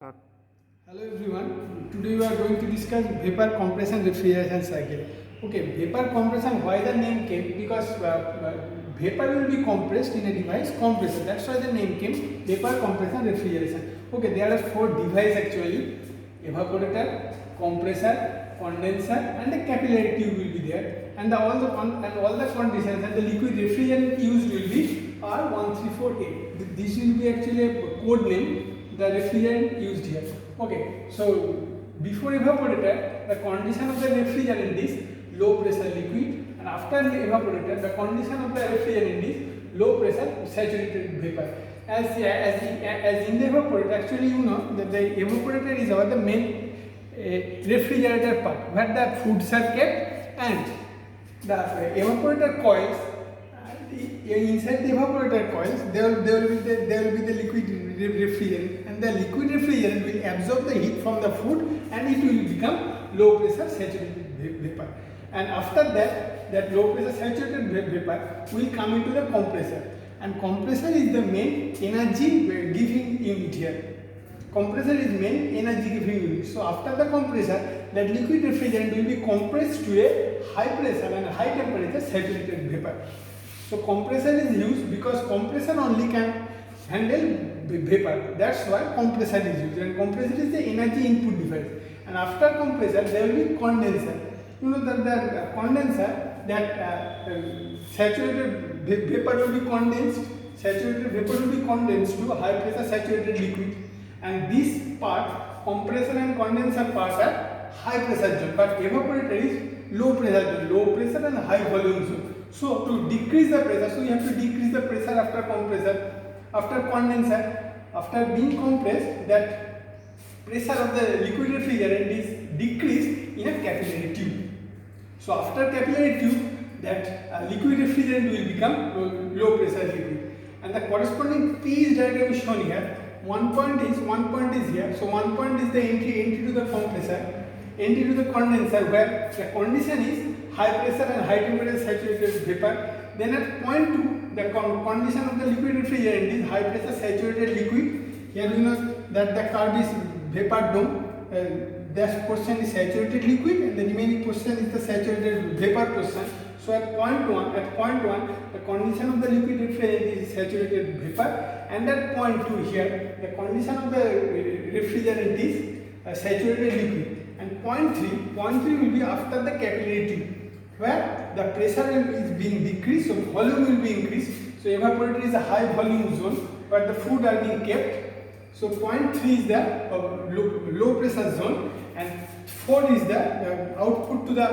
Uh, Hello everyone. Today we are going to discuss vapor compression refrigeration cycle. Okay, vapor compression. Why the name came? Because vapor will be compressed in a device compressor. That's why the name came vapor compression refrigeration. Okay, there are four devices actually: evaporator, compressor, condenser, and the capillary tube will be there. And all the conditions and the liquid refrigerant used will be R134A. This will be actually a code name the refrigerant used here. Okay, so before evaporator, the condition of the refrigerant is low pressure liquid, and after the evaporator, the condition of the refrigerant is low pressure saturated vapor. As in the evaporator, actually you know that the evaporator is the main refrigerator part where the foods are kept, and the evaporator coils inside the evaporator coils there will be the liquid refrigerant, and the liquid refrigerant will absorb the heat from the food and it will become low pressure saturated vapor. And after that low pressure saturated vapor will come into the compressor, and compressor is the main energy giving unit here. Compressor is main energy giving unit. So after the compressor, that liquid refrigerant will be compressed to a high pressure and high temperature saturated vapor. So compressor is used because compressor only can handle vapor. That's why compressor is used, and compressor is the energy input device. And after compressor, there will be condenser. You know that the condenser, saturated vapor will be condensed. Saturated vapor will be condensed to high pressure saturated liquid, and this part, compressor and condenser part are high pressure zone, but evaporator is low pressure zone, low pressure and high volume zone. So to decrease the pressure, so you have to decrease the pressure after compressor. After condenser, after being compressed, that pressure of the liquid refrigerant is decreased in a capillary tube. So after capillary tube, that liquid refrigerant will become low pressure liquid, and the corresponding phase diagram is shown here. One point is here. So one point is the entry to the compressor, entry to the condenser, where the condition is high pressure and high temperature saturated vapor. Then at point 2, the condition of the liquid refrigerant is high pressure saturated liquid. Here you know that the curve is vapor dome. That portion is saturated liquid, and the remaining portion is the saturated vapor portion. So at point 1, the condition of the liquid refrigerant is saturated vapor, and at point 2 here, the condition of the refrigerant is saturated liquid. And point 3 will be after the capillary tube, where the pressure is being decreased, so volume will be increased. So evaporator is a high volume zone where the food are being kept. So point 3 is the low pressure zone, and 4 is the output to the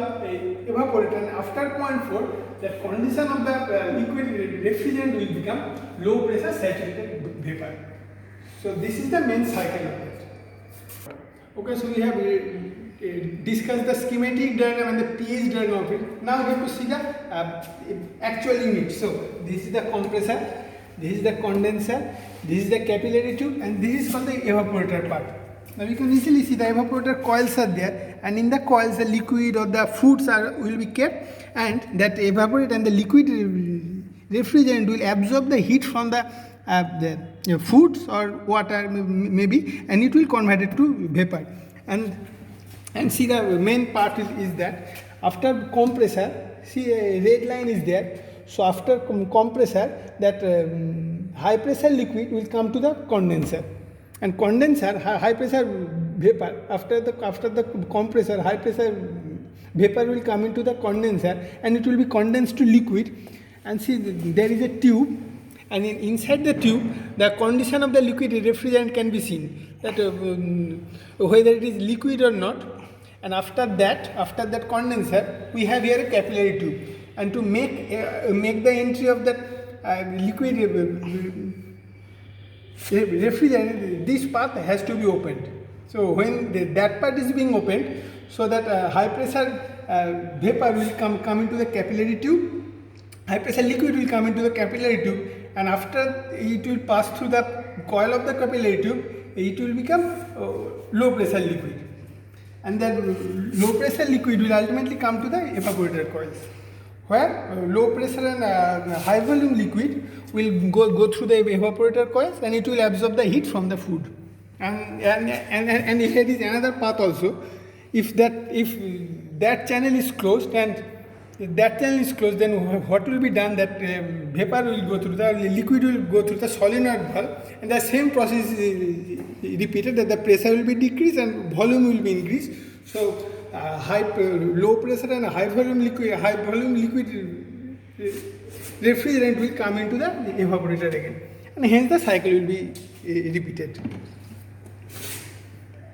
evaporator. And after point 4, the condition of the liquid refrigerant will become low pressure saturated vapor. So this is the main cycle of it. Okay, so we have discussed the schematic diagram and the pH diagram of it. Now we have to see the actual unit. So this is the compressor, this is the condenser, this is the capillary tube, and this is called the evaporator part. Now we can easily see the evaporator coils are there, and in the coils the liquid or the foods will be kept, and that evaporate, and the liquid refrigerant will absorb the heat from the foods or water maybe, and it will convert it to vapor. And see, the main part is that after compressor, see a red line is there. So after compressor, that high pressure liquid will come to the condenser, and condenser high pressure vapor, after the compressor, high pressure vapor will come into the condenser, and it will be condensed to liquid. And see, there is a tube, and inside the tube the condition of the liquid refrigerant can be seen, that whether it is liquid or not. And after that condenser, we have here a capillary tube, and to make the entry of that liquid refrigerant, this path has to be opened. So when that part is being opened, so that high pressure vapor will come into the capillary tube, high pressure liquid will come into the capillary tube, and after it will pass through the coil of the capillary tube, it will become low pressure liquid, and that low pressure liquid will ultimately come to the evaporator coils, where low pressure and high volume liquid will go through the evaporator coils, and it will absorb the heat from the food. And here is another path also. If that channel is closed, and if that channel is closed, then what will be done? That vapor will go through, the liquid will go through the solenoid valve, and the same process is repeated, that the pressure will be decreased and volume will be increased. So low pressure and high volume liquid refrigerant will come into the evaporator again, and hence the cycle will be repeated.